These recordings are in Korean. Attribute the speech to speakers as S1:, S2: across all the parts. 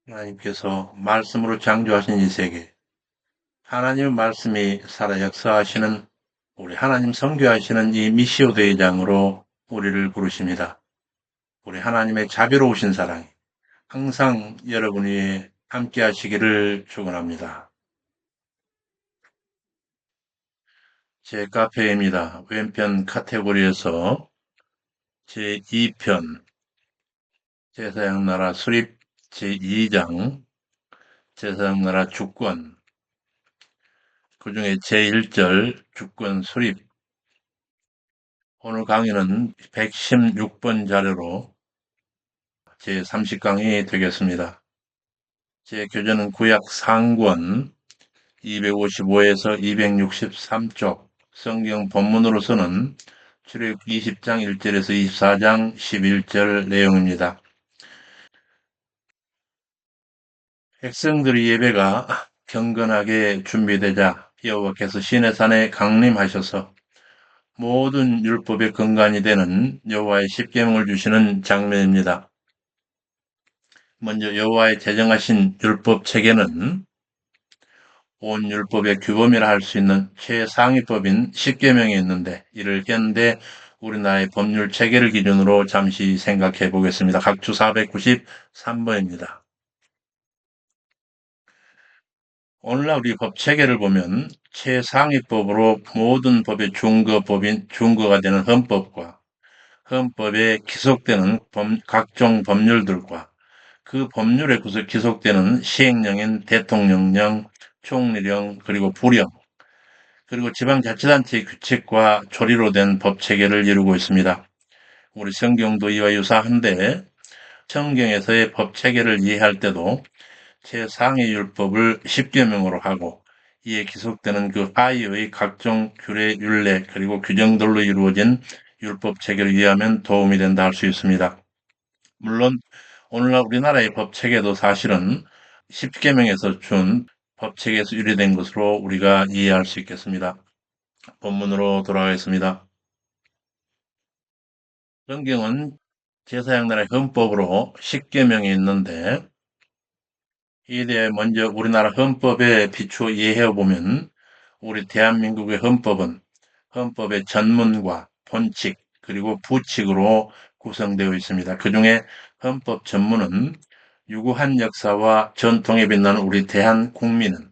S1: 하나님께서 말씀으로 창조하신 이 세계, 하나님의 말씀이 살아 역사하시는 우리 하나님 선교하시는 이 미시오 대회장으로 우리를 부르십니다. 우리 하나님의 자비로우신 사랑이 항상 여러분 위에 함께 하시기를 축원합니다. 제 카페입니다. 왼편 카테고리에서 제2편 제사장 나라 수립 제2장 제사장 나라 주권 그 중에 제1절 주권 수립 오늘 강의는 116번 자료로 제30강이 되겠습니다. 제 교재는 구약 상권 255에서 263쪽, 성경 본문으로서는 출애굽 20장 1절에서 24장 11절 내용입니다. 백성들의 예배가 경건하게 준비되자 여호와께서 시내산에 강림하셔서 모든 율법의 근간이 되는 여호와의 십계명을 주시는 장면입니다. 먼저 여호와의 제정하신 율법 체계는 온 율법의 규범이라 할 수 있는 최상위법인 십계명이 있는데 이를 현대 우리나라의 법률 체계를 기준으로 잠시 생각해 보겠습니다. 각주 493번입니다. 오늘날 우리 법 체계를 보면 최상위법으로 모든 법의 준거가 되는 헌법과 헌법에 기속되는 각종 법률들과 그 법률에 기속되는 시행령인 대통령령, 총리령, 그리고 부령, 그리고 지방자치단체의 규칙과 조리로 된 법체계를 이루고 있습니다. 우리 성경도 이와 유사한데 성경에서의 법체계를 이해할 때도 최상위 율법을 십계명으로 하고 이에 기속되는 그 하위의 각종 규례, 율례, 그리고 규정들로 이루어진 율법 체계를 이해하면 도움이 된다 할 수 있습니다. 물론 오늘날 우리나라의 법체계도 사실은 십계명에서 준 법체계에서 유래된 것으로 우리가 이해할 수 있겠습니다. 본문으로 돌아가겠습니다. 성경은 제사장 나라의 헌법으로 십계명이 있는데 이에 대해 먼저 우리나라 헌법에 비추어 이해해 보면 우리 대한민국의 헌법은 헌법의 전문과 본칙 그리고 부칙으로 구성되어 있습니다. 그 중에 헌법 전문은 유구한 역사와 전통에 빛나는 우리 대한국민은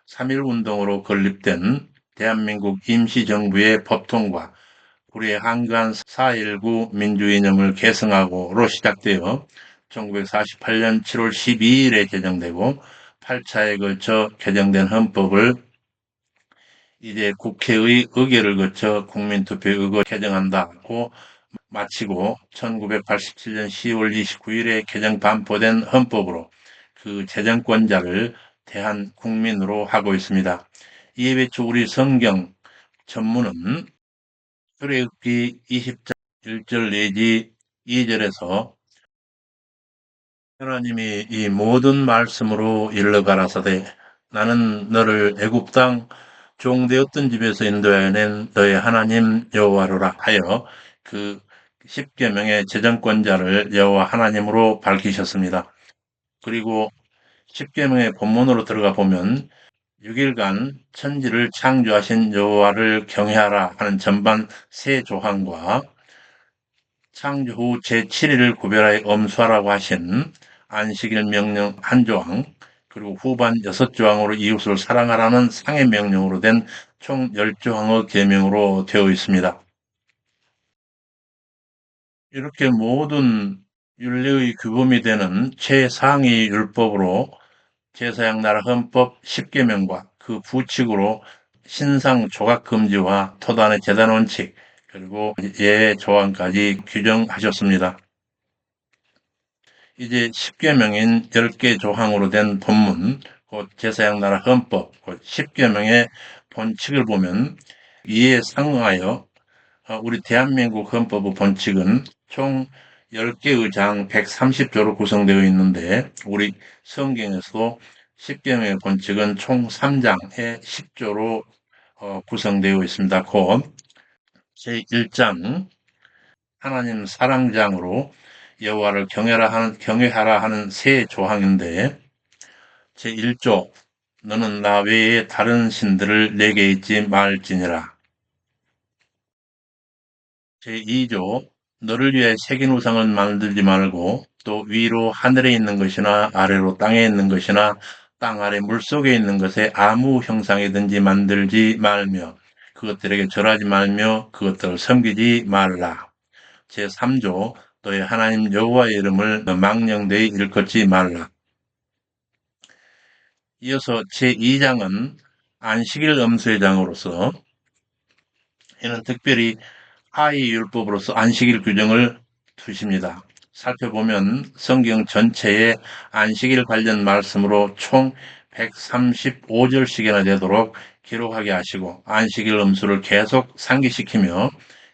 S1: 3.1운동으로 건립된 대한민국 임시정부의 법통과 우리의 한간 4.19 민주이념을 계승하고로 시작되어 1948년 7월 12일에 개정되고 8차에 걸쳐 개정된 헌법을 이제 국회의 의결을 거쳐 국민투표에 의거 개정한다고 마치고 1987년 10월 29일에 개정 반포된 헌법으로 그 재정권자를 대한국민으로 하고 있습니다. 이에 비추어 우리 성경 전문은 출애굽기 20장 1절 내지 2절에서 하나님이 이 모든 말씀으로 일러가라사대 나는 너를 애굽 땅 종되었던 집에서 인도하여 낸 너의 하나님 여호와로라 하여 그 십계명의 제정권자를 여호와 하나님으로 밝히셨습니다. 그리고 십계명의 본문으로 들어가 보면 6일간 천지를 창조하신 여호와를 경외하라 하는 전반 세 조항과 창조 후 제7일을 구별하여 엄수하라고 하신 안식일 명령 한 조항, 그리고 후반 6조항으로 이웃을 사랑하라는 상해 명령으로 된 총 10조항의 계명으로 되어 있습니다. 이렇게 모든 윤리의 규범이 되는 최상위 율법으로 제사장 나라 헌법 10계명과 그 부칙으로 신상 조각 금지와 토단의 재단 원칙 그리고 예외 조항까지 규정하셨습니다. 이제 10계명인 10개 조항으로 된 본문, 곧 제사장 나라 헌법, 곧 10계명의 본칙을 보면 이에 상응하여 우리 대한민국 헌법의 본칙은 총 10개의 장 130조로 구성되어 있는데 우리 성경에서도 10계명의 본칙은 총 3장의 10조로 구성되어 있습니다. 곧 제1장 하나님 사랑장으로 여호와를 경외하라 하는 새 조항인데, 제1조 너는 나 외에 다른 신들을 내게 있지 말지니라. 제2조 너를 위해 새긴 우상을 만들지 말고 또 위로 하늘에 있는 것이나 아래로 땅에 있는 것이나 땅 아래 물속에 있는 것에 아무 형상이든지 만들지 말며 그것들에게 절하지 말며 그것들을 섬기지 말라. 제3조 너의 하나님 여호와의 이름을 망령되이 일컫지 말라. 이어서 제2장은 안식일 엄수의 장으로서 이는 특별히 하위율법으로서 안식일 규정을 두십니다. 살펴보면 성경 전체에 안식일 관련 말씀으로 총 135절씩이나 되도록 기록하게 하시고 안식일 음수를 계속 상기시키며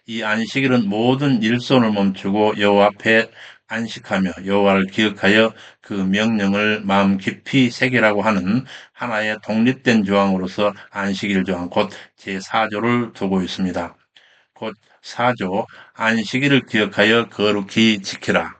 S1: 이 안식일은 모든 일손을 멈추고 여호와 앞에 안식하며 여호와를 기억하여 그 명령을 마음 깊이 새기라고 하는 하나의 독립된 조항으로서 안식일 조항 곧 제4조를 두고 있습니다. 곧 4조 안식일을 기억하여 거룩히 지키라.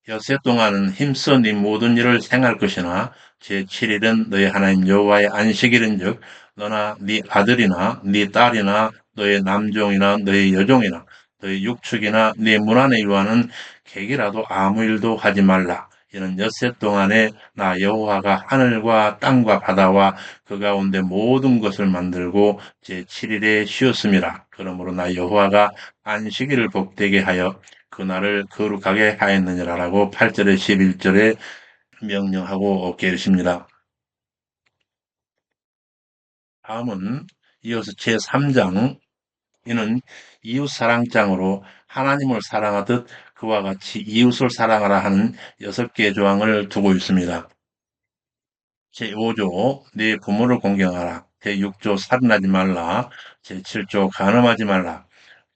S1: 엿새 동안은 힘써 네 모든 일을 행할 것이나 제7일은 너희 하나님 여호와의 안식일인즉 너나 네 아들이나 네 딸이나 너의 남종이나 너의 여종이나 너의 육축이나 네 문 안에 유하는 객이라도 아무 일도 하지 말라. 이는 엿새 동안에 나 여호와가 하늘과 땅과 바다와 그 가운데 모든 것을 만들고 제7일에 쉬었음이라. 그러므로 나 여호와가 안식일을 복되게 하여 그날을 거룩하게 하였느니라라고 8절에 11절에 명령하고 계십니다. 다음은 이어서 제3장 이는 이웃사랑장으로 하나님을 사랑하듯 그와 같이 이웃을 사랑하라 하는 6개의 조항을 두고 있습니다. 제5조 내 부모를 공경하라. 제6조 살인하지 말라. 제7조 간음하지 말라.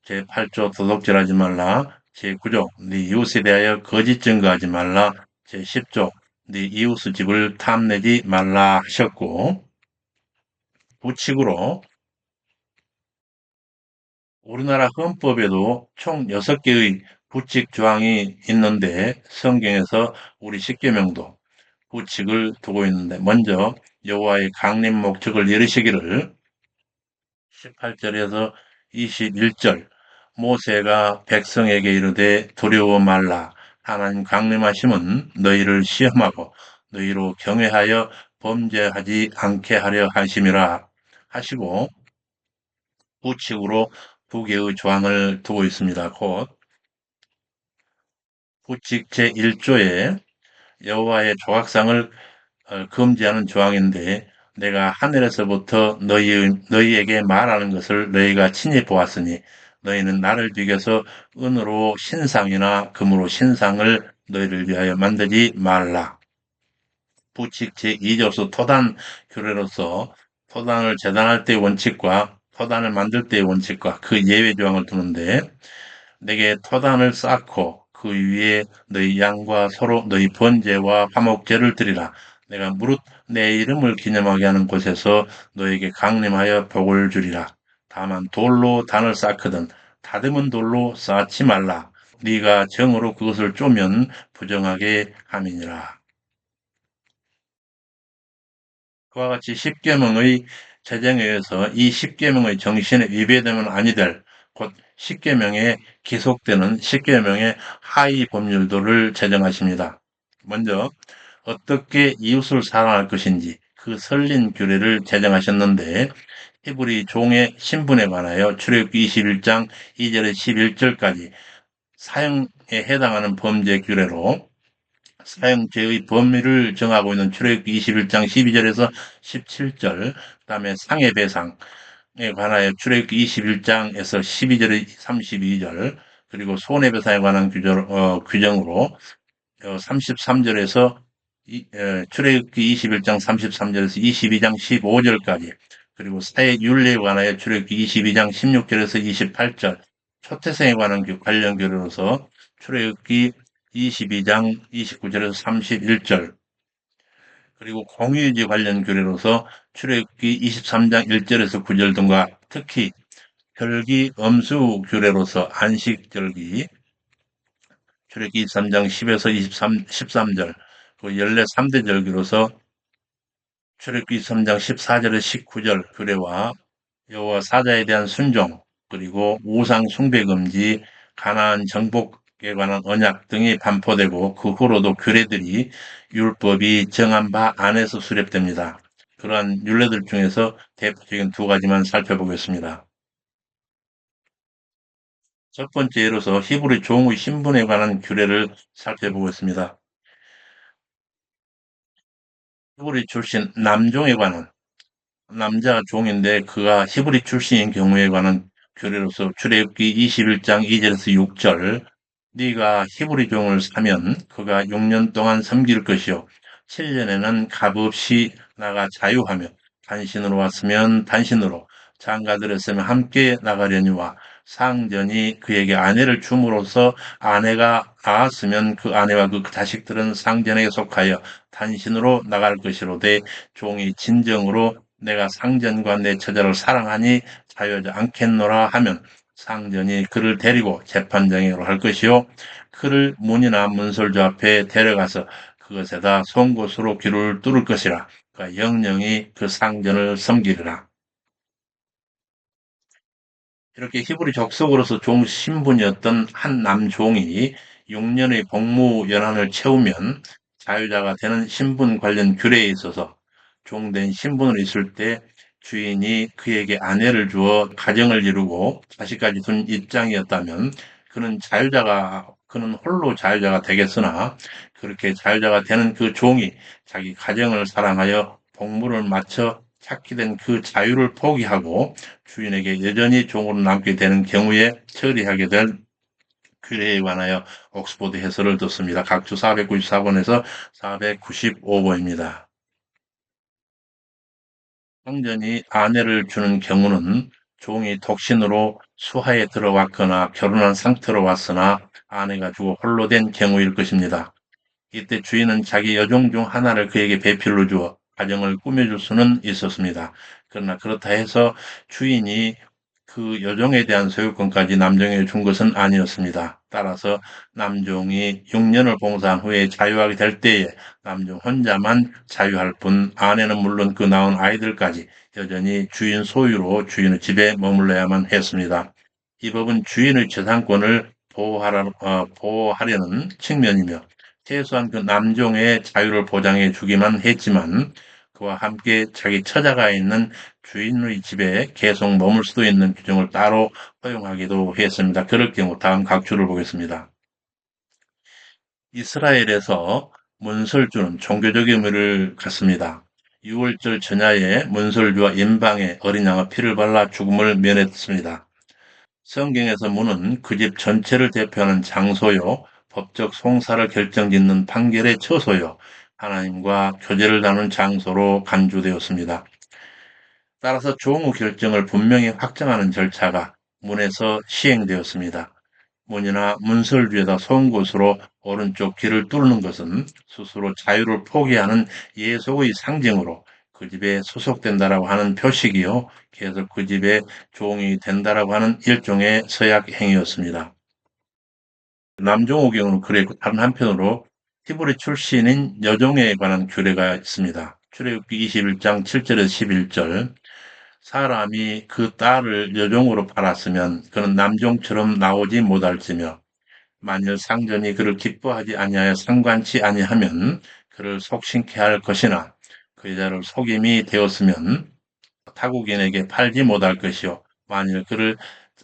S1: 제8조 도둑질하지 말라. 제9조 네 이웃에 대하여 거짓 증거하지 말라. 제10조 네 이웃의 집을 탐내지 말라 하셨고 부칙으로 우리나라 헌법에도 총 6개의 부칙 조항이 있는데 성경에서 우리 십계명도 부칙을 두고 있는데 먼저 여호와의 강림 목적을 이루시기를 18절에서 21절 모세가 백성에게 이르되 두려워 말라 하나님 강림하심은 너희를 시험하고 너희로 경외하여 범죄하지 않게 하려 하심이라 하시고 부칙으로 2개의 조항을 두고 있습니다. 곧 부칙 제1조에 여호와의 조각상을 금지하는 조항인데 내가 하늘에서부터 너희에게 말하는 것을 너희가 친히 보았으니 너희는 나를 비교해서 은으로 신상이나 금으로 신상을 너희를 위하여 만들지 말라. 부칙 제2조서 토단 규례로서 토단을 재단할 때의 원칙과 토단을 만들 때의 원칙과 그 예외 조항을 두는데 내게 토단을 쌓고 그 위에 너희 양과 서로 너희 번제와 화목제를 드리라. 내가 무릇 내 이름을 기념하게 하는 곳에서 너에게 강림하여 복을 주리라. 다만 돌로 단을 쌓거든 다듬은 돌로 쌓지 말라. 네가 정으로 그것을 쪼면 부정하게 함이니라. 그와 같이 십계명의 제정에 의해서 이 십계명의 정신에 위배되면 아니 될 곧 십계명에 기속되는 십계명의 하위 법률들을 제정하십니다. 먼저 어떻게 이웃을 사랑할 것인지 그 설린 규례를 제정하셨는데 히브리 종의 신분에 관하여 출애굽기 21장 2절에 11절까지 사형에 해당하는 범죄 규례로 사형죄의 범위를 정하고 있는 출애굽기 21장 12절에서 17절, 그다음에 상해배상에 관하여 출애굽기 21장에서 12절에 32절, 그리고 손해배상에 관한 규정으로 33절에서 출애굽기 21장 33절에서 22장 15절까지, 그리고 사회윤례에 관하여 출애굽기 22장 16절에서 28절, 초태생에 관한 관련 규례로서 출애굽기 22장 29절에서 31절, 그리고 공유유지 관련 규례로서 출애굽기 23장 1절에서 9절 등과 특히 절기 엄수 규례로서 안식절기, 출애굽기 23장 10에서 13절, 그 14, 3대 절기로서 출애굽기 3장 14절에서 19절 규례와 여호와 사자에 대한 순종, 그리고 우상 숭배 금지, 가나안 정복에 관한 언약 등이 반포되고 그 후로도 규례들이 율법이 정한 바 안에서 수립됩니다. 그러한 율례들 중에서 대표적인 두 가지만 살펴보겠습니다. 첫 번째 예로서 히브리 종의 신분에 관한 규례를 살펴보겠습니다. 히브리 출신 남종에 관한, 남자 종인데 그가 히브리 출신인 경우에 관한 규례로서 출애굽기 21장 2절에서 6절, 네가 히브리 종을 사면 그가 6년 동안 섬길 것이요 7년에는 값없이 나가 자유하며, 단신으로 왔으면 단신으로, 장가들었으면 함께 나가려니와, 상전이 그에게 아내를 줌으로써 아내가 낳았으면 그 아내와 그 자식들은 상전에게 속하여 단신으로 나갈 것이로되, 종이 진정으로 내가 상전과 내 처자를 사랑하니 자유하지 않겠노라 하면 상전이 그를 데리고 재판장으로 할 것이요 그를 문이나 문설주 앞에 데려가서 그것에다 송곳으로 귀를 뚫을 것이라. 그가 영영이 그 상전을 섬기리라. 이렇게 히브리 족속으로서 종 신분이었던 한 남종이 6년의 복무 연한을 채우면 자유자가 되는 신분 관련 규례에 있어서 종된 신분으로 있을 때 주인이 그에게 아내를 주어 가정을 이루고 자식까지 둔 입장이었다면 그는 홀로 자유자가 되겠으나, 그렇게 자유자가 되는 그 종이 자기 가정을 사랑하여 복무를 마쳐 찾게 된 그 자유를 포기하고 주인에게 여전히 종으로 남게 되는 경우에 처리하게 될 규례에 관하여 옥스포드 해설을 뒀습니다. 각주 494번에서 495번입니다. 상전이 아내를 주는 경우는 종이 독신으로 수하에 들어왔거나 결혼한 상태로 왔으나 아내가 죽어 홀로 된 경우일 것입니다. 이때 주인은 자기 여종 중 하나를 그에게 배필로 주어 가정을 꾸며줄 수는 있었습니다. 그러나 그렇다 해서 주인이 그 여종에 대한 소유권까지 남종에게 준 것은 아니었습니다. 따라서 남종이 6년을 봉사한 후에 자유하게 될 때에 남종 혼자만 자유할 뿐, 아내는 물론 그 낳은 아이들까지 여전히 주인 소유로 주인의 집에 머물러야만 했습니다. 이 법은 주인의 재산권을 보호하려는 측면이며, 최소한 그 남종의 자유를 보장해 주기만 했지만, 그와 함께 자기 처자가 있는 주인의 집에 계속 머물 수도 있는 규정을 따로 허용하기도 했습니다. 그럴 경우 다음 각주를 보겠습니다. 이스라엘에서 문설주는 종교적 의미를 갖습니다. 6월절 전야에 문설주와 임방에 어린 양의 피를 발라 죽음을 면했습니다. 성경에서 문은 그 집 전체를 대표하는 장소요, 법적 송사를 결정짓는 판결의 처소요, 하나님과 교제를 나누는 장소로 간주되었습니다. 따라서 종의 결정을 분명히 확정하는 절차가 문에서 시행되었습니다. 문이나 문설주에다 송곳으로 오른쪽 귀를 뚫는 것은 스스로 자유를 포기하는 예속의 상징으로 그 집에 소속된다라고 하는 표식이요, 계속 그 집에 종이 된다라고 하는 일종의 서약 행위였습니다. 남종의 경우는 그랬고, 다른 한편으로 히브리 출신인 여종에 관한 규례가 있습니다. 출애굽기 21장 7절에서 11절, 사람이 그 딸을 여종으로 팔았으면 그는 남종처럼 나오지 못할지며, 만일 상전이 그를 기뻐하지 아니하여 상관치 아니하면 그를 속신케 할 것이나, 그 여자를 속임이 되었으면 타국인에게 팔지 못할 것이요, 만일 그를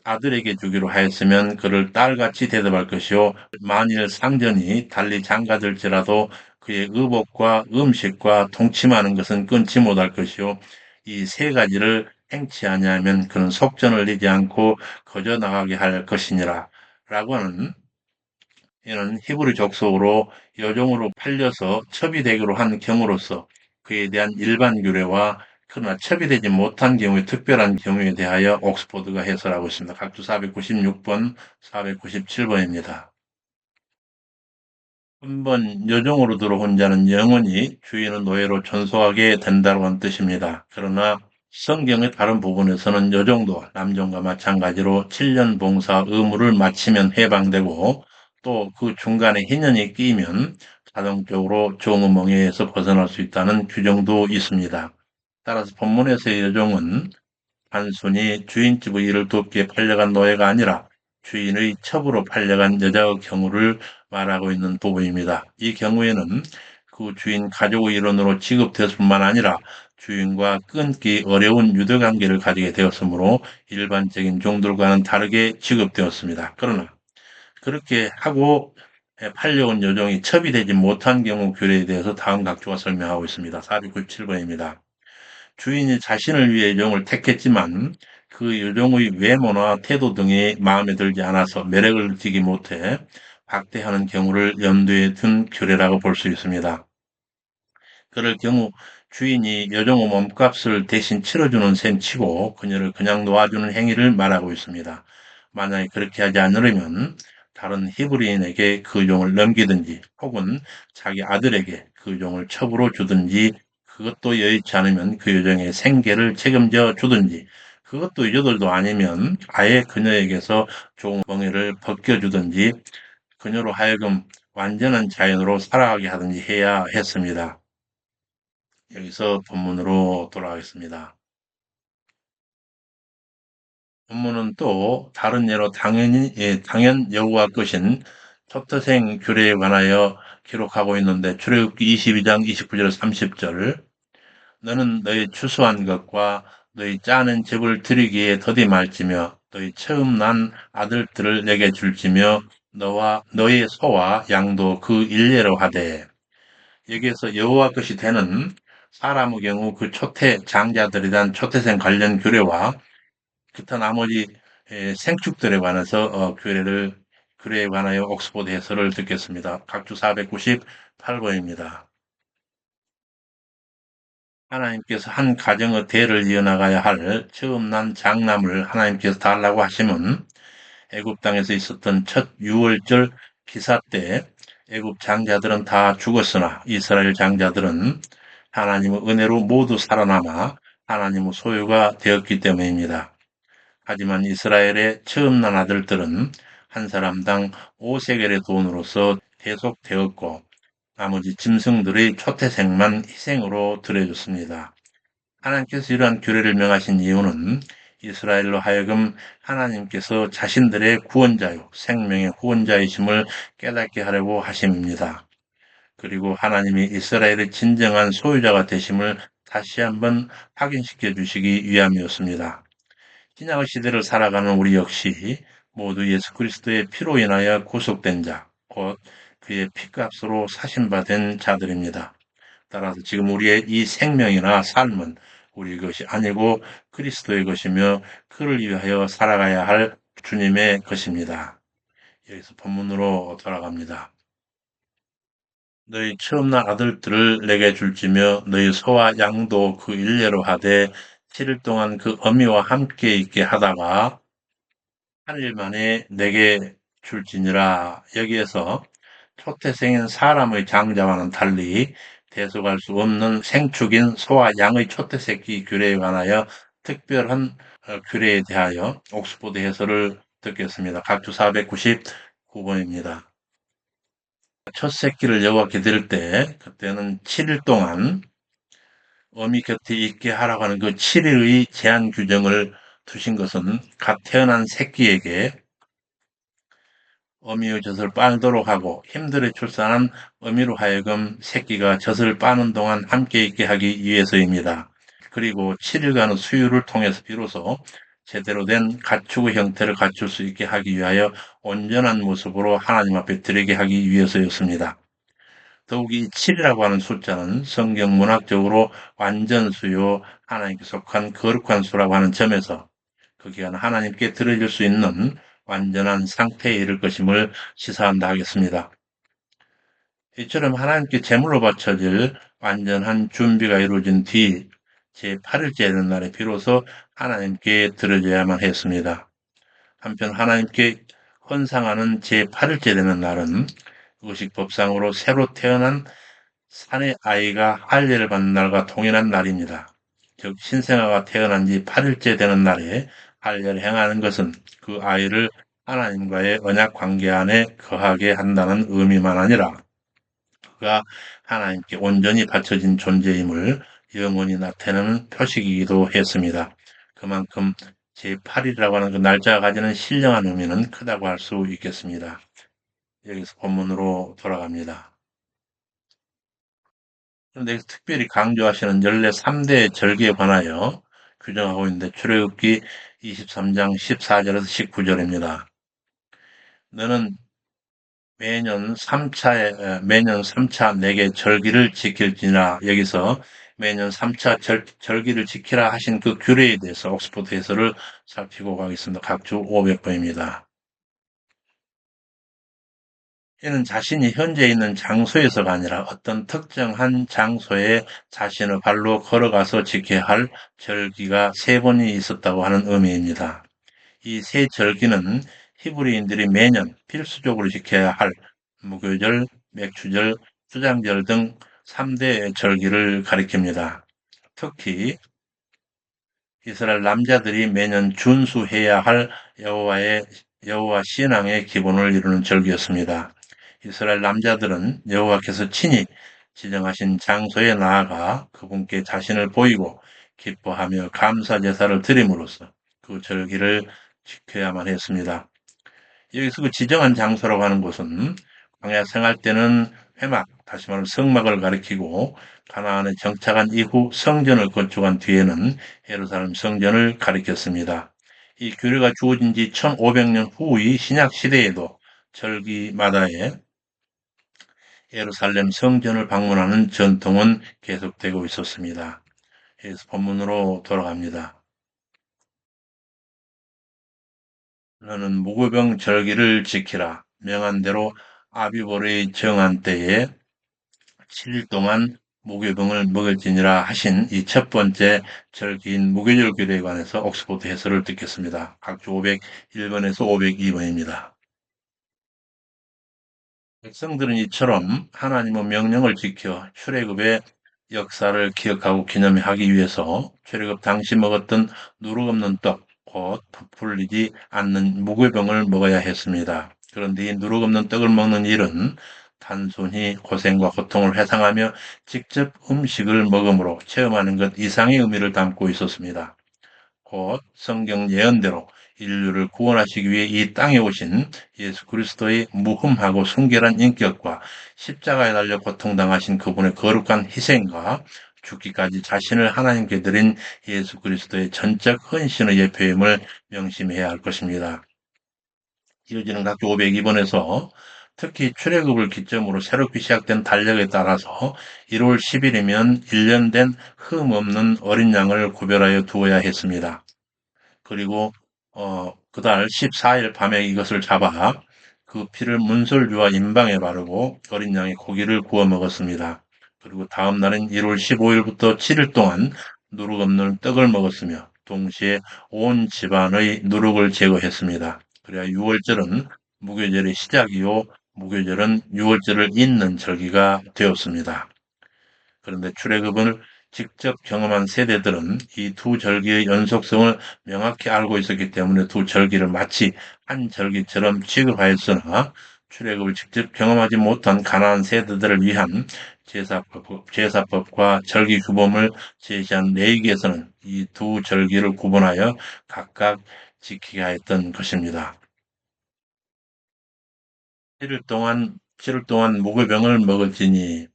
S1: 아들에게 주기로 하였으면 그를 딸같이 대접할 것이요, 만일 상전이 달리 장가들지라도 그의 의복과 음식과 동침하는 것은 끊지 못할 것이요, 이 세 가지를 행치 아니하면 그는 속전을 내지 않고 거저 나가게 할 것이니라 라고 하는, 이는 히브리 족속으로 여종으로 팔려서 첩이되기로 한 경우로서 그에 대한 일반 규례와, 그러나 첩이되지 못한 경우의 특별한 경우에 대하여 옥스포드가 해설하고 있습니다. 각주 496번, 497번입니다. 한번 여종으로 들어온 자는 영원히 주인의 노예로 전속하게 된다고 하는 뜻입니다. 그러나 성경의 다른 부분에서는 여종도 남종과 마찬가지로 7년 봉사 의무를 마치면 해방되고, 또 그 중간에 희년이 끼면 자동적으로 종의몽에서 벗어날 수 있다는 규정도 있습니다. 따라서 본문에서의 여종은 단순히 주인집의 일을 돕기에 팔려간 노예가 아니라 주인의 첩으로 팔려간 여자의 경우를 말하고 있는 부분입니다. 이 경우에는 그 주인 가족의 일원으로 취급되었을 뿐만 아니라 주인과 끊기 어려운 유대관계를 가지게 되었으므로 일반적인 종들과는 다르게 취급되었습니다. 그러나 그렇게 하고 팔려온 여종이 첩이 되지 못한 경우 규례에 대해서 다음 각조가 설명하고 있습니다. 497번입니다. 주인이 자신을 위해 여종을 택했지만 그 여종의 외모나 태도 등이 마음에 들지 않아서 매력을 느끼지 못해 박대하는 경우를 염두에 둔 규례라고 볼 수 있습니다. 그럴 경우 주인이 여종의 몸값을 대신 치러주는 셈 치고 그녀를 그냥 놓아주는 행위를 말하고 있습니다. 만약에 그렇게 하지 않으려면 다른 히브리인에게 그 종을 넘기든지 혹은 자기 아들에게 그 종을 첩으로 주든지 그것도 여의치 않으면 그 여종의 생계를 책임져 주든지 그것도 이저들도 아니면 아예 그녀에게서 종 멍에를 벗겨주든지 그녀로 하여금 완전한 자연으로 살아가게 하든지 해야 했습니다. 여기서 본문으로 돌아가겠습니다. 본문은 또 다른 예로 당연 여호와 것인 초태생 규례에 관하여 기록하고 있는데 출애굽기 22장 29절 30절 너는 너희 추수한 것과 너희 짜는 즙을 드리기에 더디 말지며 너희 처음 난 아들들을 내게 줄지며 너와 너의 소와 양도 그 일례로 하되 여기에서 여호와 것이 되는 사람의 경우 그 초태 장자들에 대한 초태생 관련 규례와 기타 나머지 생축들에 관해서 규례에 관하여 옥스포드 해설을 듣겠습니다. 각주 498번입니다. 하나님께서 한 가정의 대를 이어나가야 할 처음 난 장남을 하나님께서 달라고 하시면 애굽 땅에서 있었던 첫 유월절 기사 때 애굽 장자들은 다 죽었으나 이스라엘 장자들은 하나님의 은혜로 모두 살아남아 하나님의 소유가 되었기 때문입니다. 하지만 이스라엘의 처음 난 아들들은 한 사람당 5세겔의 돈으로서 대속되었고 나머지 짐승들의 초태생만 희생으로 드려졌습니다. 하나님께서 이러한 규례를 명하신 이유는 이스라엘로 하여금 하나님께서 자신들의 구원자요, 생명의 후원자이심을 깨닫게 하려고 하심입니다. 그리고 하나님이 이스라엘의 진정한 소유자가 되심을 다시 한번 확인시켜 주시기 위함이었습니다. 신약의 시대를 살아가는 우리 역시 모두 예수 그리스도의 피로 인하여 구속된 자, 곧 그의 피값으로 사신받은 자들입니다. 따라서 지금 우리의 이 생명이나 삶은 우리 것이 아니고 그리스도의 것이며 그를 위하여 살아가야 할 주님의 것입니다. 여기서 본문으로 돌아갑니다. 너희 처음 난 아들들을 내게 줄지며 너희 소와 양도 그 일례로 하되 7일 동안 그 어미와 함께 있게 하다가 8일 만에 내게 줄지니라. 여기에서 초태생인 사람의 장자와는 달리 대속할 수 없는 생축인 소와 양의 초태새끼 규례에 관하여 특별한 규례에 대하여 옥스포드 해설을 듣겠습니다. 각주 499번입니다. 첫 새끼를 여호와께 드릴 때 그때는 7일 동안 어미 곁에 있게 하라고 하는 그 7일의 제한 규정을 두신 것은 갓 태어난 새끼에게 어미의 젖을 빨도록 하고 힘들어 출산한 어미로 하여금 새끼가 젖을 빠는 동안 함께 있게 하기 위해서입니다. 그리고 7일간의 수유를 통해서 비로소 제대로 된 가축의 형태를 갖출 수 있게 하기 위하여 온전한 모습으로 하나님 앞에 드리게 하기 위해서였습니다. 더욱이 7이라고 하는 숫자는 성경 문학적으로 완전 수요, 하나님께 속한 거룩한 수라고 하는 점에서 그 기간 하나님께 드려질 수 있는 완전한 상태에 이를 것임을 시사한다 하겠습니다. 이처럼 하나님께 제물로 바쳐질 완전한 준비가 이루어진 뒤 제8일째 되는 날에 비로소 하나님께 드려져야만 했습니다. 한편 하나님께 헌상하는 제8일째 되는 날은 의식법상으로 새로 태어난 산의 아이가 할례를 받는 날과 동일한 날입니다. 즉 신생아가 태어난 지 8일째 되는 날에 할례를 행하는 것은 그 아이를 하나님과의 언약 관계 안에 거하게 한다는 의미만 아니라 그가 하나님께 온전히 바쳐진 존재임을 영원히 나타내는 표식이기도 했습니다. 그만큼 제8일이라고 하는 그 날짜가 가지는 신령한 의미는 크다고 할 수 있겠습니다. 여기서 본문으로 돌아갑니다. 그런데 특별히 강조하시는 연례 3대 절기에 관하여 규정하고 있는데 출애굽기 23장 14절에서 19절입니다. 너는 매년 3차 내게 절기를 지킬지니라. 여기서 매년 3차 절기를 지키라 하신 그 규례에 대해서 옥스포드 해설을 살피고 가겠습니다. 각주 500번입니다. 이는 자신이 현재 있는 장소에서가 아니라 어떤 특정한 장소에 자신의 발로 걸어가서 지켜야 할 절기가 세 번이 있었다고 하는 의미입니다. 이 세 절기는 히브리인들이 매년 필수적으로 지켜야 할 무교절, 맥추절, 수장절 등 3대 절기를 가리킵니다. 특히 이스라엘 남자들이 매년 준수해야 할 여호와 신앙의 기본을 이루는 절기였습니다. 이스라엘 남자들은 여호와께서 친히 지정하신 장소에 나아가 그분께 자신을 보이고 기뻐하며 감사 제사를 드림으로써 그 절기를 지켜야만 했습니다. 여기서 그 지정한 장소라고 하는 곳은 광야 생활 때는 회막, 다시 말하면 성막을 가리키고 가나안에 정착한 이후 성전을 건축한 뒤에는 예루살렘 성전을 가리켰습니다. 이 규례가 주어진 지 1500년 후의 신약 시대에도 절기마다의 예루살렘 성전을 방문하는 전통은 계속되고 있었습니다. 그래서 본문으로 돌아갑니다. 너는 무교병 절기를 지키라. 명한 대로 아비보르의 정한 때에 7일 동안 무교병을 먹을지니라 하신 이 첫 번째 절기인 무교절 규례에 관해서 옥스포드 해설을 듣겠습니다. 각주 501번에서 502번입니다. 백성들은 이처럼 하나님의 명령을 지켜 출애굽의 역사를 기억하고 기념하기 위해서 출애굽 당시 먹었던 누룩 없는 떡, 곧 부풀리지 않는 무교병을 먹어야 했습니다. 그런데 이 누룩 없는 떡을 먹는 일은 단순히 고생과 고통을 회상하며 직접 음식을 먹음으로 체험하는 것 이상의 의미를 담고 있었습니다. 곧 성경 예언대로 인류를 구원하시기 위해 이 땅에 오신 예수 그리스도의 무흠하고 순결한 인격과 십자가에 달려 고통당하신 그분의 거룩한 희생과 죽기까지 자신을 하나님께 드린 예수 그리스도의 전적 헌신의 예표임을 명심해야 할 것입니다. 이어지는 각주 502번에서 특히 출애굽을 기점으로 새롭게 시작된 달력에 따라서 1월 10일이면 1년 된 흠 없는 어린 양을 구별하여 두어야 했습니다. 그리고 그달 14일 밤에 이것을 잡아 그 피를 문설주와 임방에 바르고 어린 양의 고기를 구워 먹었습니다. 그리고 다음 날인 1월 15일부터 7일 동안 누룩 없는 떡을 먹었으며 동시에 온 집안의 누룩을 제거했습니다. 그래야 6월절은 무교절의 시작이요 무교절은 6월절을 잇는 절기가 되었습니다. 그런데 출애굽을 직접 경험한 세대들은 이 두 절기의 연속성을 명확히 알고 있었기 때문에 두 절기를 마치 한 절기처럼 취급하였으나 출애굽을 직접 경험하지 못한 가나안 세대들을 위한 제사법과 절기 규범을 제시한 레위기에서는 이 두 절기를 구분하여 각각 지키게 하였던 것입니다. 7일 동안 무교병을 먹을지니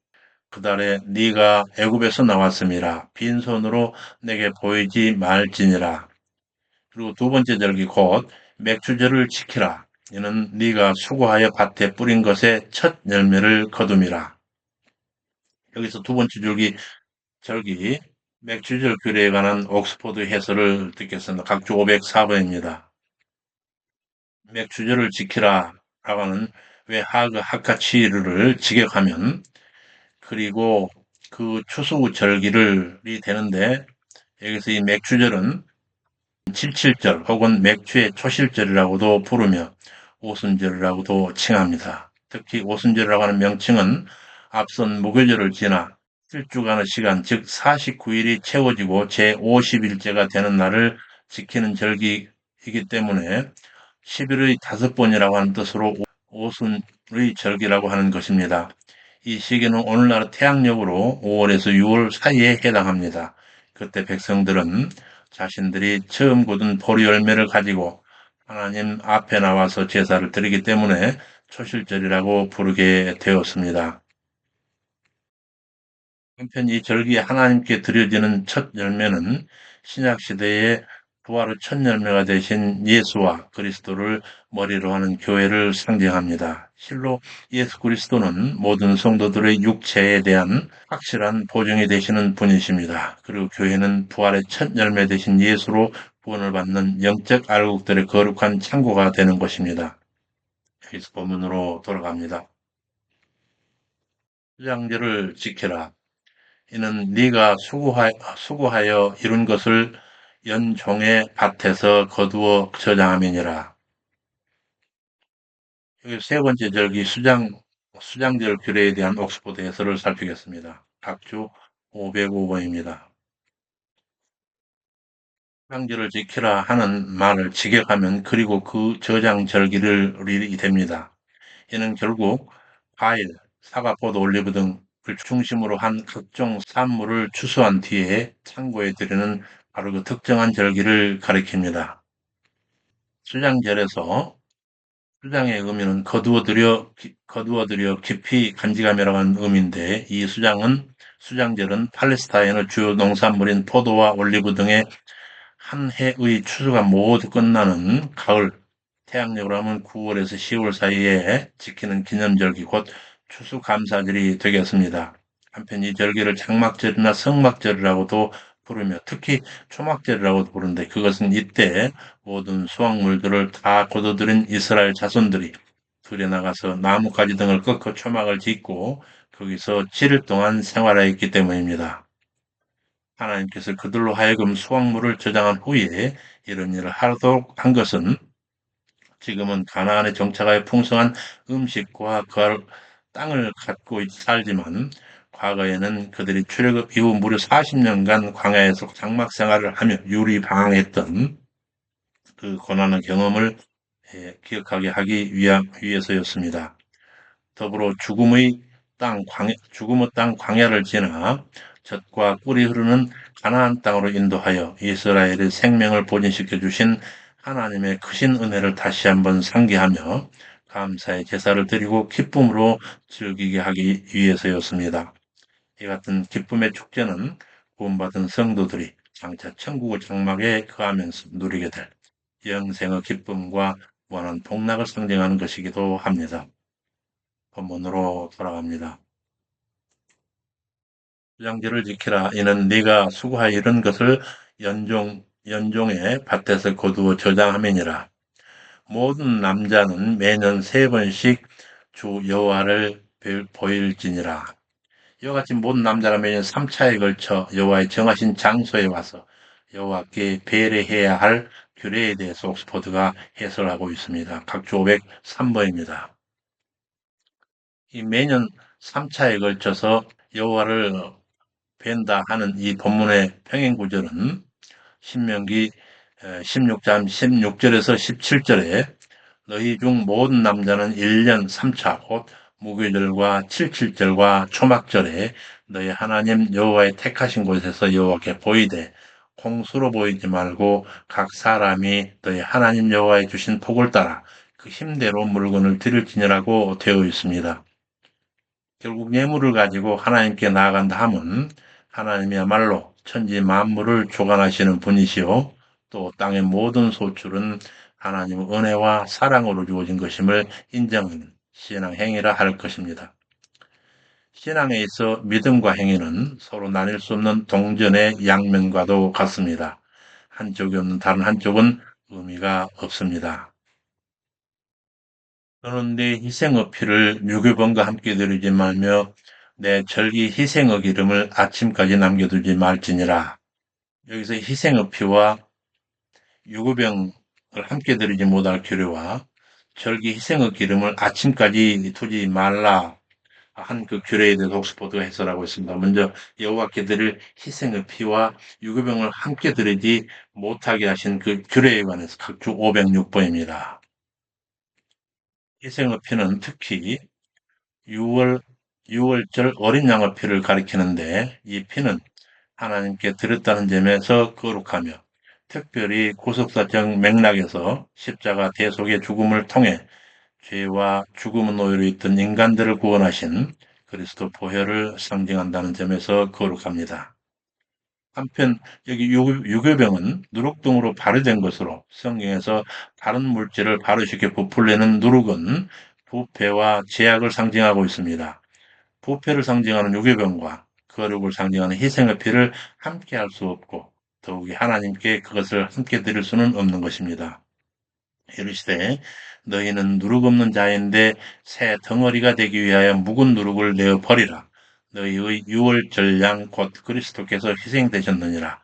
S1: 그달에 네가 애굽에서 나왔음이라 빈손으로 내게 보이지 말지니라. 그리고 두 번째 절기 곧 맥주절을 지키라. 이는 네가 수고하여 밭에 뿌린 것의 첫 열매를 거둠이라. 여기서 두 번째 절기 맥주절 규례에 관한 옥스포드 해설을 듣겠습니다. 각주 504번입니다. 맥주절을 지키라 라고 하는 왜 하그 하카치르를 직역하면 그리고 그 추수 절기를이 되는데 여기서 이 맥주절은 칠칠절 혹은 맥주의 초실절이라고도 부르며 오순절이라고도 칭합니다. 특히 오순절이라고 하는 명칭은 앞선 무교절을 지나 7주간의 시간 즉 49일이 채워지고 제50일째가 되는 날을 지키는 절기이기 때문에 11의 5번이라고 하는 뜻으로 오순의 절기라고 하는 것입니다. 이 시기는 오늘날 태양력으로 5월에서 6월 사이에 해당합니다. 그때 백성들은 자신들이 처음 거둔 보리 열매를 가지고 하나님 앞에 나와서 제사를 드리기 때문에 초실절이라고 부르게 되었습니다. 한편 이 절기에 하나님께 드려지는 첫 열매는 신약 시대의 부활의 첫 열매가 되신 예수와 그리스도를 머리로 하는 교회를 상징합니다. 실로 예수 그리스도는 모든 성도들의 육체에 대한 확실한 보증이 되시는 분이십니다. 그리고 교회는 부활의 첫 열매 되신 예수로 구원을 받는 영적 알곡들의 거룩한 창고가 되는 것입니다. 여기서 본문으로 돌아갑니다. 수장절을 지켜라. 이는 네가 수고하여 이룬 것을 연종의 밭에서 거두어 저장함이니라. 여기 세 번째 절기 수장절 규례에 대한 옥스포드 해설을 살피겠습니다. 각주 505번입니다. 수장절을 지키라 하는 말을 직역하면 그리고 그 저장 절기를 됩니다. 이는 결국 과일, 사과, 포도, 올리브 등을 중심으로 한 각종 산물을 추수한 뒤에 창고에 들이는 바로 그 특정한 절기를 가리킵니다. 수장절에서 수장의 의미는 거두어들여 깊이 간직함이라고 하는 의미인데 이 수장절은 팔레스타인의 주요 농산물인 포도와 올리브 등의 한 해의 추수가 모두 끝나는 가을, 태양력으로 하면 9월에서 10월 사이에 지키는 기념절기 곧 추수감사절이 되겠습니다. 한편 이 절기를 장막절이나 성막절이라고도 부르며 특히 초막절이라고도 부르는데 그것은 이때 모든 수확물들을 다 거둬들인 이스라엘 자손들이 들에 나가서 나뭇가지 등을 꺾어 초막을 짓고 거기서 7일 동안 생활하였기 때문입니다. 하나님께서 그들로 하여금 수확물을 저장한 후에 이런 일을 하도록 한 것은 지금은 가나안에 정착하여 풍성한 음식과 그 땅을 갖고 살지만 과거에는 그들이 출애굽 이후 무려 40년간 광야에서 장막 생활을 하며 유리방황했던 그 고난의 경험을 기억하게 하기 위해서였습니다. 더불어 죽음의 땅 광야를 지나 젖과 꿀이 흐르는 가나안 땅으로 인도하여 이스라엘의 생명을 보존시켜 주신 하나님의 크신 은혜를 다시 한번 상기하며 감사의 제사를 드리고 기쁨으로 즐기게 하기 위해서였습니다. 이 같은 기쁨의 축제는 구원받은 성도들이 장차 천국의 장막에 거하면서 누리게 될 영생의 기쁨과 무한한 복락을 상징하는 것이기도 합니다. 본문으로 돌아갑니다. 주장제를 지키라. 이는 네가 수고하여 이룬 것을 연종의 밭에서 거두어 저장함이니라. 모든 남자는 매년 3번씩 주 여호와를 보일지니라. 이와 같이 모든 남자가 매년 3차에 걸쳐 여호와의 정하신 장소에 와서 여호와께 배례해야 할 규례에 대해서 옥스퍼드가 해설하고 있습니다. 각주 503번입니다. 이 매년 3차에 걸쳐서 여호와를 뵌다 하는 이 본문의 평행 구절은 신명기 16장 16절에서 17절에 너희 중 모든 남자는 1년 3차 곧 무교절과 칠칠절과 초막절에 너희 하나님 여호와의 택하신 곳에서 여호와께 보이되 공수로 보이지 말고 각 사람이 너희 하나님 여호와의 주신 복을 따라 그 힘대로 물건을 드릴지니라고 되어 있습니다. 결국 예물을 가지고 하나님께 나아간다 함은 하나님이야말로 천지 만물을 주관하시는 분이시요 또 땅의 모든 소출은 하나님의 은혜와 사랑으로 주어진 것임을 인정하는 신앙 행위라 할 것입니다. 신앙에 있어 믿음과 행위는 서로 나뉠 수 없는 동전의 양면과도 같습니다. 한쪽이 없는 다른 한쪽은 의미가 없습니다. 너는 네 희생의 피를 유교범과 함께 드리지 말며 내 절기 희생의 기름을 아침까지 남겨두지 말지니라. 여기서 희생의 피와 유교병을 함께 드리지 못할 규례와 절기 희생의 기름을 아침까지 두지 말라 한 그 규례에 대해서 옥스포드가 해설하고 있습니다. 먼저 여호와께 드릴 희생의 피와 유교병을 함께 드리지 못하게 하신 그 규례에 관해서 각주 506번입니다. 희생의 피는 특히 6월, 6월절 어린 양의 피를 가리키는데 이 피는 하나님께 드렸다는 점에서 거룩하며 특별히 구속사적 맥락에서 십자가 대속의 죽음을 통해 죄와 죽음의 노예로 있던 인간들을 구원하신 그리스도 보혈을 상징한다는 점에서 거룩합니다. 한편 여기 유교병은 누룩등으로 발효된 것으로 성경에서 다른 물질을 발효시켜 부풀리는 누룩은 부패와 제약을 상징하고 있습니다. 부패를 상징하는 유교병과 거룩을 상징하는 희생의 피를 함께 할 수 없고 더욱이 하나님께 그것을 함께 드릴 수는 없는 것입니다. 이르시되 너희는 누룩 없는 자인데 새 덩어리가 되기 위하여 묵은 누룩을 내어 버리라. 너희의 유월절 양 곧 그리스도께서 희생되셨느니라.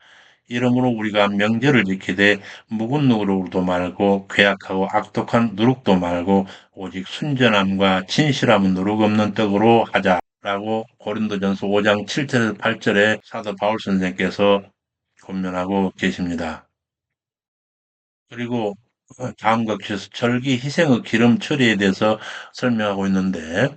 S1: 이러므로 우리가 명절을 지키되 묵은 누룩도 말고 괴악하고 악독한 누룩도 말고 오직 순전함과 진실함은 누룩 없는 떡으로 하자라고 고린도전서 5장 7절에서 8절에 사도 바울 선생께서 권면하고 계십니다. 그리고 다음과 같이 절기 희생의 기름 처리에 대해서 설명하고 있는데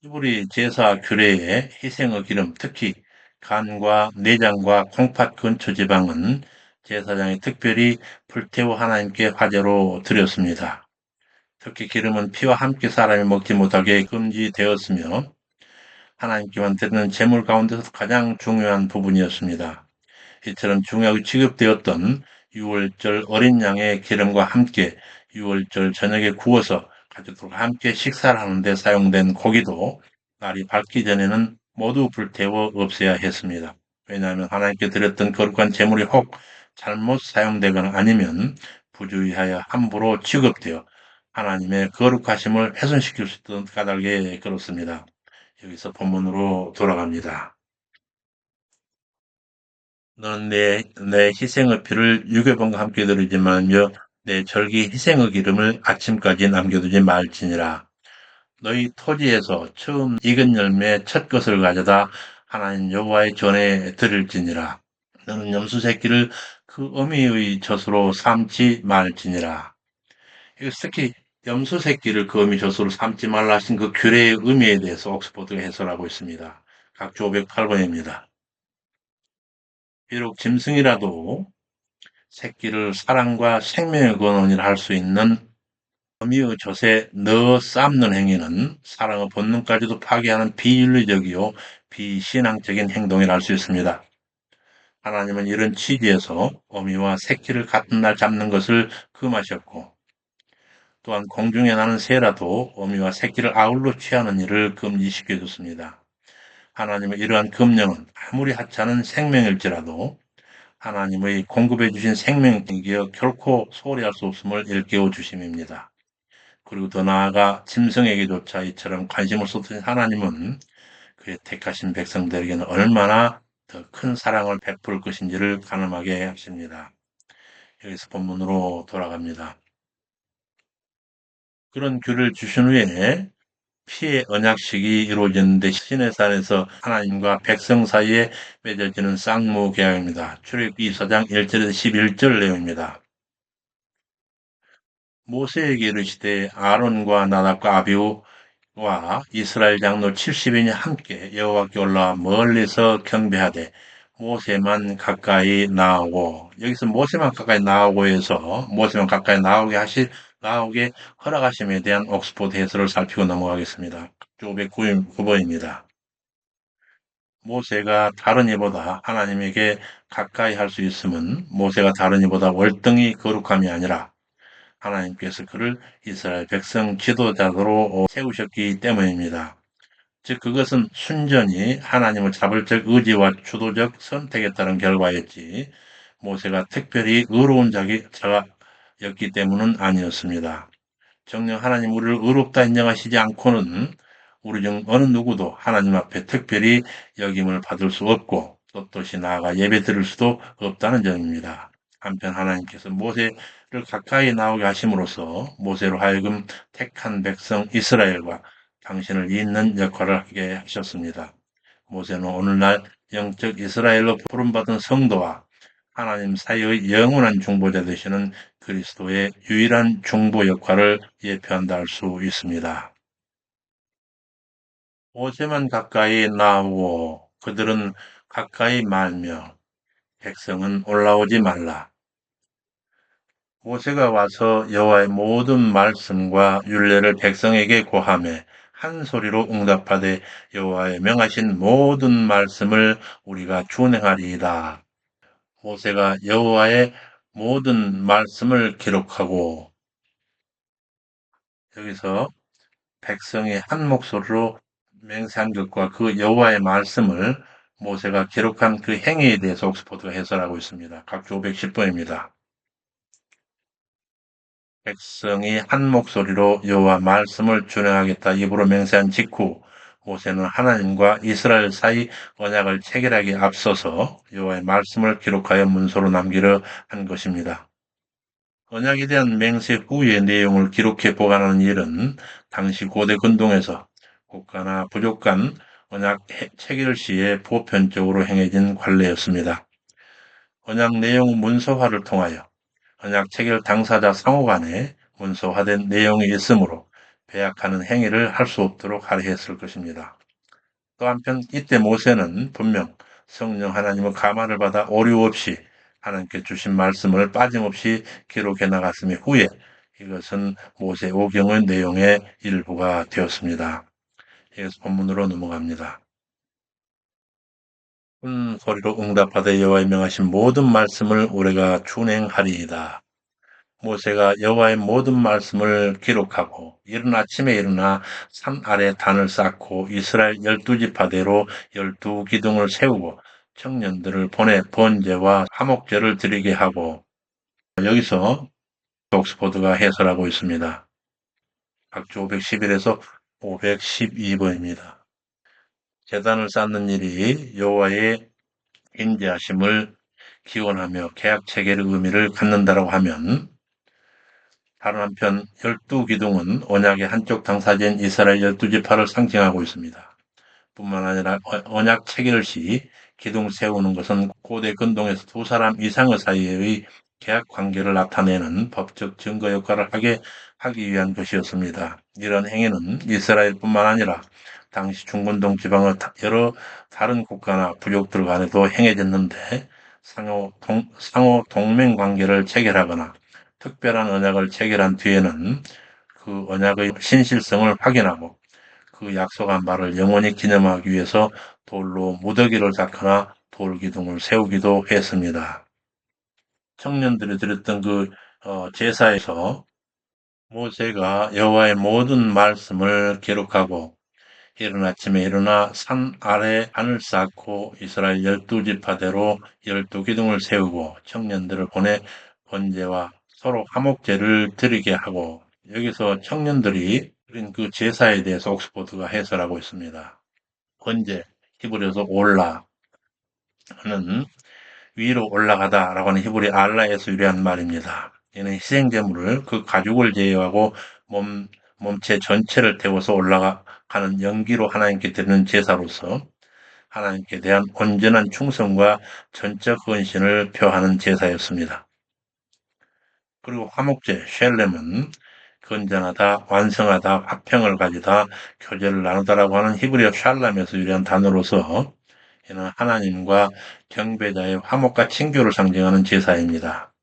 S1: 히브리 제사 규례에 희생의 기름, 특히 간과 내장과 콩팥 근처 지방은 제사장이 특별히 불태워 하나님께 화제로 드렸습니다. 특히 기름은 피와 함께 사람이 먹지 못하게 금지되었으며 하나님께만 드리는 제물 가운데서 가장 중요한 부분이었습니다. 이처럼 중요하게 취급되었던 6월절 어린 양의 기름과 함께 6월절 저녁에 구워서 가족들과 함께 식사를 하는데 사용된 고기도 날이 밝기 전에는 모두 불태워 없애야 했습니다. 왜냐하면 하나님께 드렸던 거룩한 제물이 혹 잘못 사용되거나 아니면 부주의하여 함부로 취급되어 하나님의 거룩하심을 훼손시킬 수 있던 까닭에 그렇습니다. 여기서 본문으로 돌아갑니다. 너는 내 희생의 피를 유괴범과 함께 드리지 말며 내 절기 희생의 기름을 아침까지 남겨두지 말지니라. 너희 토지에서 처음 익은 열매 첫 것을 가져다 하나님 여호와의 전에 드릴지니라. 너는 염소 새끼를 그 어미의 젖으로 삼지 말지니라. 이거 특히 염소 새끼를 그 어미 젖으로 삼지 말라 하신 그 규례의 의미에 대해서 옥스포드가 해설하고 있습니다. 각주 508번입니다. 비록 짐승이라도 새끼를 사랑과 생명의 근원이라 할 수 있는 어미의 젖에 넣어 삶는 행위는 사랑의 본능까지도 파괴하는 비윤리적이요 비신앙적인 행동이라 할 수 있습니다. 하나님은 이런 취지에서 어미와 새끼를 같은 날 잡는 것을 금하셨고 또한 공중에 나는 새라도 어미와 새끼를 아울러 취하는 일을 금지시켜 줬습니다. 하나님의 이러한 금령은 아무리 하찮은 생명일지라도 하나님의 공급해 주신 생명이기에 결코 소홀히 할 수 없음을 일깨워 주심입니다. 그리고 더 나아가 짐승에게조차 이처럼 관심을 쏟으신 하나님은 그의 택하신 백성들에게는 얼마나 더 큰 사랑을 베풀 것인지를 가늠하게 하십니다. 여기서 본문으로 돌아갑니다. 그런 규를 주신 후에 피의 언약식이 이루어졌는데 시내산에서 하나님과 백성 사이에 맺어지는 쌍무 계약입니다. 출애굽기 2장 1절에서 11절 내용입니다. 모세에게 이르시되 아론과 나답과 아비후와 이스라엘 장로 70인이 함께 여호와께 올라와 멀리서 경배하되 모세만 가까이 나오고 여기서 모세만 가까이 나오고 해서 모세만 가까이 나오게 허락하심에 대한 옥스포드 해설을 살피고 넘어가겠습니다. 509번입니다. 모세가 다른 이보다 하나님에게 가까이 할 수 있음은 모세가 다른 이보다 월등히 거룩함이 아니라 하나님께서 그를 이스라엘 백성 지도자로 세우셨기 때문입니다. 즉 그것은 순전히 하나님을 잡을 적 의지와 주도적 선택에 따른 결과였지 모세가 특별히 의로운 자였기 때문은 아니었습니다. 정녕 하나님 우리를 의롭다 인정하시지 않고는 우리 중 어느 누구도 하나님 앞에 특별히 여김을 받을 수 없고 떳떳이 나아가 예배 드릴 수도 없다는 점입니다. 한편 하나님께서 모세를 가까이 나오게 하심으로써 모세로 하여금 택한 백성 이스라엘과 당신을 잇는 역할을 하게 하셨습니다. 모세는 오늘날 영적 이스라엘로 부름받은 성도와 하나님 사이의 영원한 중보자 되시는 그리스도의 유일한 중보 역할을 예표한다 할 수 있습니다. 모세만 가까이 나오고 그들은 가까이 말며 백성은 올라오지 말라. 모세가 와서 여호와의 모든 말씀과 율례를 백성에게 고하매 한 소리로 응답하되 여호와의 명하신 모든 말씀을 우리가 준행하리이다. 모세가 여호와의 모든 말씀을 기록하고 여기서 백성이 한 목소리로 맹세한 것과 그 여호와의 말씀을 모세가 기록한 그 행위에 대해서 옥스포드가 해설하고 있습니다. 각주 510번입니다. 백성이 한 목소리로 여호와 말씀을 준행하겠다 입으로 맹세한 직후 모세는 하나님과 이스라엘 사이 언약을 체결하기에 앞서서 여호와의 말씀을 기록하여 문서로 남기려 한 것입니다. 언약에 대한 맹세 후의 내용을 기록해 보관하는 일은 당시 고대 근동에서 국가나 부족 간 언약 체결 시에 보편적으로 행해진 관례였습니다. 언약 내용 문서화를 통하여 언약 체결 당사자 상호 간에 문서화된 내용이 있으므로 배약하는 행위를 할 수 없도록 하려 했을 것입니다. 또 한편 이때 모세는 분명 성령 하나님의 감화를 받아 오류 없이 하나님께 주신 말씀을 빠짐없이 기록해 나갔으며 후에 이것은 모세 오경의 내용의 일부가 되었습니다. 이것서 본문으로 넘어갑니다. 큰 소리로 응답하되 여호와의 명하신 모든 말씀을 우리가 준행하리이다. 모세가 여호와의 모든 말씀을 기록하고 이른 아침에 일어나 산 아래 단을 쌓고 이스라엘 12지파대로 12기둥을 세우고 청년들을 보내 번제와 화목제를 드리게 하고 여기서 옥스포드가 해설하고 있습니다. 각주 511에서 512번입니다. 제단을 쌓는 일이 여호와의 인자하심을 기원하며 계약 체결의 의미를 갖는다라고 하면 다른 한편 12기둥은 언약의 한쪽 당사자인 이스라엘 12지파를 상징하고 있습니다. 뿐만 아니라 언약 체결 시 기둥 세우는 것은 고대 근동에서 두 사람 이상의 사이의 계약 관계를 나타내는 법적 증거 역할을 하기 위한 것이었습니다. 이런 행위는 이스라엘뿐만 아니라 당시 중근동 지방의 여러 다른 국가나 부족들 간에도 행해졌는데 상호 동맹 관계를 체결하거나 특별한 언약을 체결한 뒤에는 그 언약의 신실성을 확인하고 그 약속한 바를 영원히 기념하기 위해서 돌로 무더기를 쌓거나 돌기둥을 세우기도 했습니다. 청년들이 드렸던 그 제사에서 모세가 여호와의 모든 말씀을 기록하고 이른 아침에 일어나 산 아래 단을 쌓고 이스라엘 12지파대로 12기둥을 세우고 청년들을 보내 번제와 서로 화목제를 드리게 하고 여기서 청년들이 드린 그 제사에 대해서 옥스포드가 해설하고 있습니다. 번제, 히브리어서 올라는 위로 올라가다라고 하는 히브리 알라에서 유래한 말입니다. 이는 희생제물을 그 가죽을 제외하고 몸체 전체를 태워서 올라가는 연기로 하나님께 드리는 제사로서 하나님께 대한 온전한 충성과 전적 헌신을 표하는 제사였습니다. 그리고 화목제, 쉘렘은 건전하다, 완성하다, 화평을 가지다, 교제를 나누다라고 하는 히브리어 샬람에서 유래한 단어로서 이는 하나님과 경배자의 화목과 친교를 상징하는 제사입니다.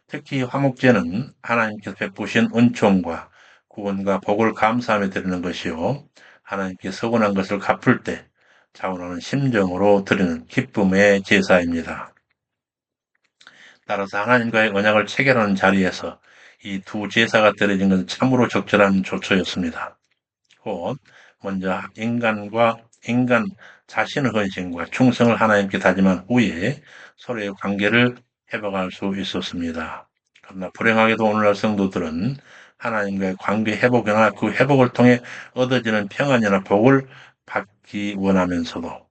S1: 특히 화목제는 하나님께서 베푸신 은총과 구원과 복을 감사하며 드리는 것이요. 하나님께 서운한 것을 갚을 때 자원하는 심정으로 드리는 기쁨의 제사입니다. 따라서 하나님과의 언약을 체결하는 자리에서 이 두 제사가 드려진 것은 참으로 적절한 조처였습니다. 곧 먼저 인간 자신의 헌신과 충성을 하나님께 다짐한 후에 서로의 관계를 회복할 수 있었습니다. 그러나 불행하게도 오늘날 성도들은 하나님과의 관계 회복이나 그 회복을 통해 얻어지는 평안이나 복을 받기 원하면서도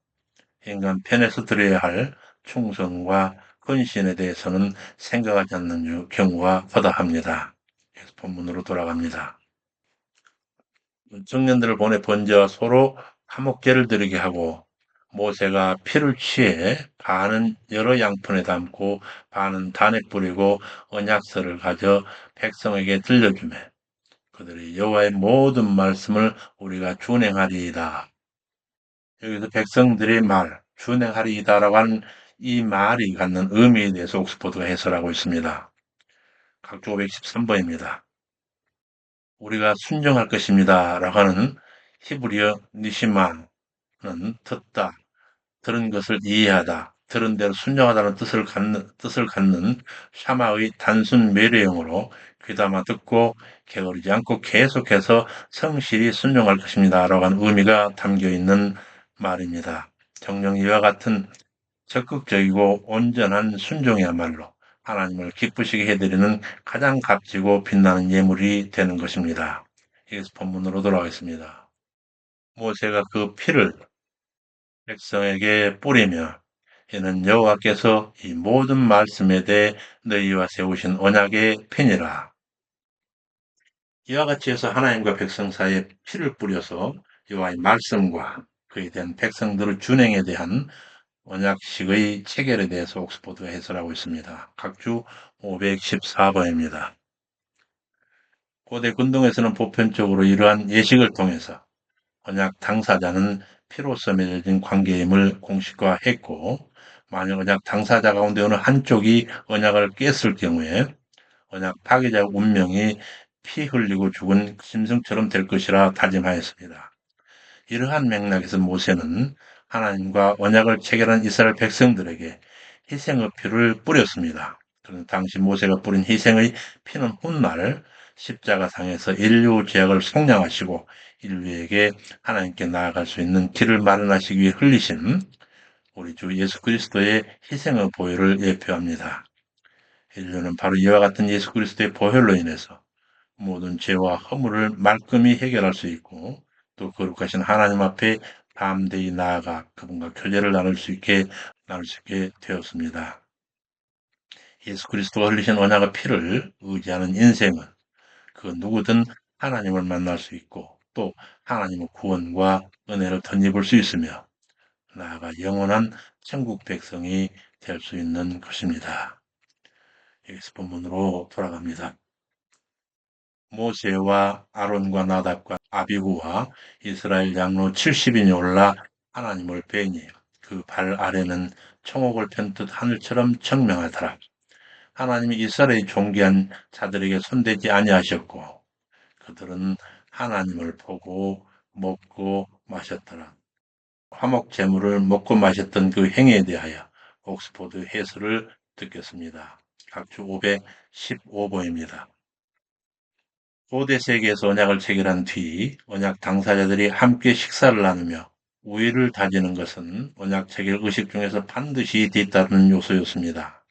S1: 인간 편에서 드려야 할 충성과 헌신에 대해서는 생각하지 않는 경우가 허다합니다. 그래서 본문으로 돌아갑니다. 청년들을 보내 번제와 서로 화목제를 드리게 하고 모세가 피를 취해 반은 여러 양푼에 담고 반은 단에 뿌리고 언약서를 가져 백성에게 들려주매 그들이 여호와의 모든 말씀을 우리가 준행하리이다. 여기서 백성들의 말, 준행하리이다라고 하는 이 말이 갖는 의미에 대해서 옥스퍼드가 해설하고 있습니다. 각주 513번입니다. 우리가 순종할 것입니다. 라고 하는 히브리어 니시마는 듣다, 들은 것을 이해하다, 들은 대로 순종하다는 뜻을 갖는 샤마의 단순 매례형으로 귀담아 듣고 게으르지 않고 계속해서 성실히 순종할 것입니다. 라고 하는 의미가 담겨 있는 말입니다. 정녕 이와 같은 적극적이고 온전한 순종이야말로 하나님을 기쁘시게 해드리는 가장 값지고 빛나는 예물이 되는 것입니다. 이것서 본문으로 돌아가겠습니다. 모세가 그 피를 백성에게 뿌리며 이는 여호와께서 이 모든 말씀에 대해 너희와 세우신 언약의 피니라. 이와 같이 해서 하나님과 백성 사이에 피를 뿌려서 여호와의 말씀과 그에 대한 백성들의 준행에 대한 언약식의 체결에 대해서 옥스퍼드가 해설하고 있습니다. 각주 514번입니다. 고대 근동에서는 보편적으로 이러한 예식을 통해서 언약 당사자는 피로써 맺어진 관계임을 공식화했고 만약 언약 당사자 가운데 어느 한쪽이 언약을 깼을 경우에 언약 파괴자 운명이 피 흘리고 죽은 짐승처럼 될 것이라 다짐하였습니다. 이러한 맥락에서 모세는 하나님과 언약을 체결한 이스라엘 백성들에게 희생의 피를 뿌렸습니다. 그런데 당시 모세가 뿌린 희생의 피는 훗날 십자가상에서 인류 죄악을 속량하시고 인류에게 하나님께 나아갈 수 있는 길을 마련하시기 위해 흘리신 우리 주 예수 그리스도의 희생의 보혈을 예표합니다. 인류는 바로 이와 같은 예수 그리스도의 보혈로 인해서 모든 죄와 허물을 말끔히 해결할 수 있고 또 거룩하신 하나님 앞에 담대히 나아가 그분과 교제를 나눌 수 있게 되었습니다. 예수 그리스도가 흘리신 언약의 피를 의지하는 인생은 그 누구든 하나님을 만날 수 있고 또 하나님의 구원과 은혜를 덧입을 수 있으며 나아가 영원한 천국 백성이 될 수 있는 것입니다. 여기서 본문으로 돌아갑니다. 모세와 아론과 나답과 아비후와 이스라엘 장로 70인이 올라 하나님을 뵈니 그 발 아래는 청옥을 편듯 하늘처럼 청명하더라. 하나님이 이스라엘의 존귀한 자들에게 손대지 아니하셨고 그들은 하나님을 보고 먹고 마셨더라. 화목 제물을 먹고 마셨던 그 행위에 대하여 옥스포드 해설을 듣겠습니다. 각주 515번입니다. 고대 세계에서 언약을 체결한 뒤 언약 당사자들이 함께 식사를 나누며 우애를 다지는 것은 언약 체결 의식 중에서 반드시 뒤따르는 요소였습니다.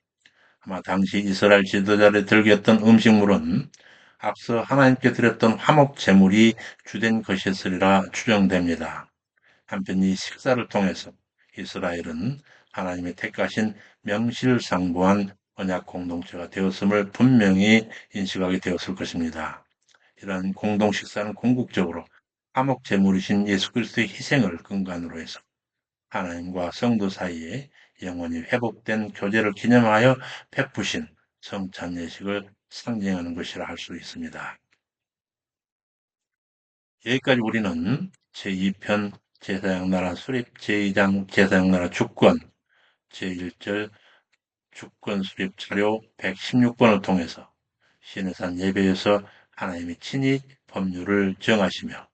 S1: 아마 당시 이스라엘 지도자를 즐겼던 음식물은 앞서 하나님께 드렸던 화목 제물이 주된 것이었으리라 추정됩니다. 한편 이 식사를 통해서 이스라엘은 하나님의 택하신 명실상부한 언약 공동체가 되었음을 분명히 인식하게 되었을 것입니다. 이러한 공동 식사는 궁극적으로 화목 제물이신 예수 그리스도의 희생을 근간으로 해서 하나님과 성도 사이에 영원히 회복된 교제를 기념하여 베푸신 성찬 예식을 상징하는 것이라 할 수 있습니다. 여기까지 우리는 제2편 제사장나라 수립, 제2장 제사장나라 주권, 제1절 주권 수립 자료 116번을 통해서 시내산 예배에서 하나님이 친히 법률을 정하시며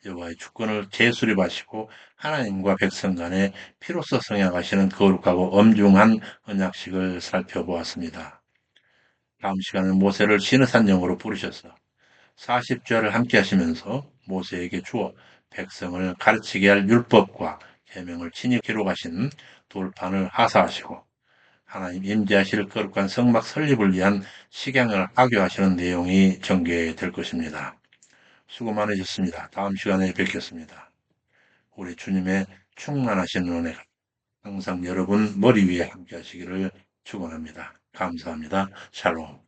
S1: 여호와의 주권을 재수립하시고 하나님과 백성 간에 피로써 성약하시는 거룩하고 엄중한 언약식을 살펴보았습니다. 다음 시간은 모세를 시내산령으로 부르셔서 40절을 함께 하시면서 모세에게 주어 백성을 가르치게 할 율법과 계명을 친히 기록하신 돌판을 하사하시고 하나님 임재하실 거룩한 성막 설립을 위한 식양을 하교하시는 내용이 전개될 것입니다. 수고 많으셨습니다. 다음 시간에 뵙겠습니다. 우리 주님의 충만하신 은혜가 항상 여러분 머리 위에 함께 하시기를 축원합니다. 감사합니다. 샬롬.